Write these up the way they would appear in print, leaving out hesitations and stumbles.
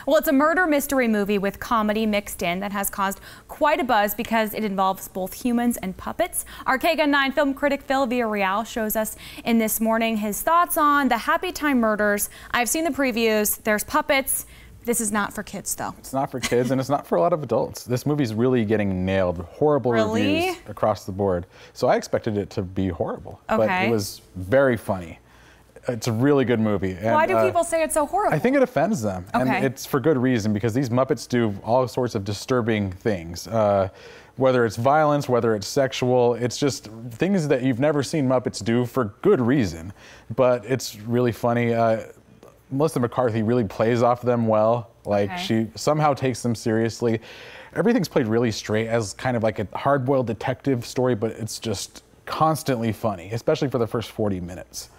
Well, it's a murder mystery movie with comedy mixed in that has caused quite a buzz because it involves both humans and puppets. Our KGUN 9 film critic Phil Villarreal shows us in this morning his thoughts on the Happytime Murders. I've seen the previews. There's puppets. This is not for kids, though. It's not for kids, and it's not for a lot of adults. This movie's really getting nailed. Horrible reviews across the board. So I expected it to be horrible, but it was very funny. It's a really good movie. And, why do people say it's so horrible? I think it offends them, and it's for good reason, because these Muppets do all sorts of disturbing things. Whether it's violence, whether it's sexual, it's just things that you've never seen Muppets do for good reason. But it's really funny. Melissa McCarthy really plays off them well. Like, she somehow takes them seriously. Everything's played really straight as kind of like a hard-boiled detective story, but it's just constantly funny, especially for the first 40 minutes.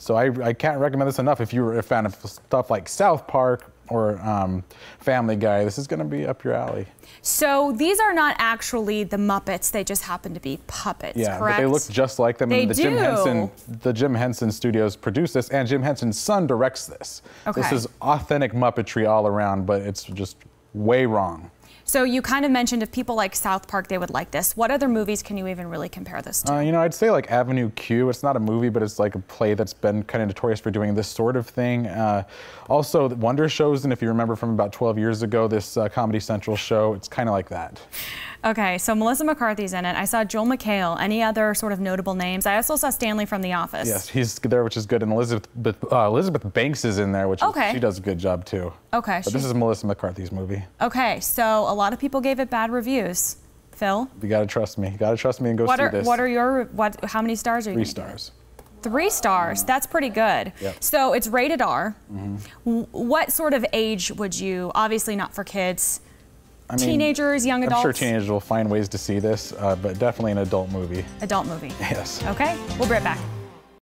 So I can't recommend this enough. If you're a fan of stuff like South Park or Family Guy, this is going to be up your alley. So these are not actually the Muppets; they just happen to be puppets, correct? But they look just like them. They do. The Jim Henson Studios produced this, and Jim Henson's son directs this. This is authentic Muppetry all around, but it's just way wrong. So you kind of mentioned if people like South Park, they would like this. What other movies can you even really compare this to? You know, I'd say like Avenue Q. It's not a movie, but it's like a play that's been kind of notorious for doing this sort of thing. Also, the Wonder Shows, and if you remember from about 12 years ago, this Comedy Central show, it's kind of like that. Okay, so Melissa McCarthy's in it. I saw Joel McHale. Any other sort of notable names? I also saw Stanley from The Office. Yes, he's there, which is good. And Elizabeth Banks is in there, which is, she does a good job too. Okay. But this is Melissa McCarthy's movie. Okay, so a lot of people gave it bad reviews. Phil? You gotta trust me. You gotta trust me and go see this. How many stars are you? 3 stars. 3 stars. That's pretty good. Yep. So it's rated R. What sort of age would you? Obviously not for kids. I mean, teenagers, young adults? I'm sure teenagers will find ways to see this, but definitely an adult movie. Adult movie. Yes. Okay, we'll be right back.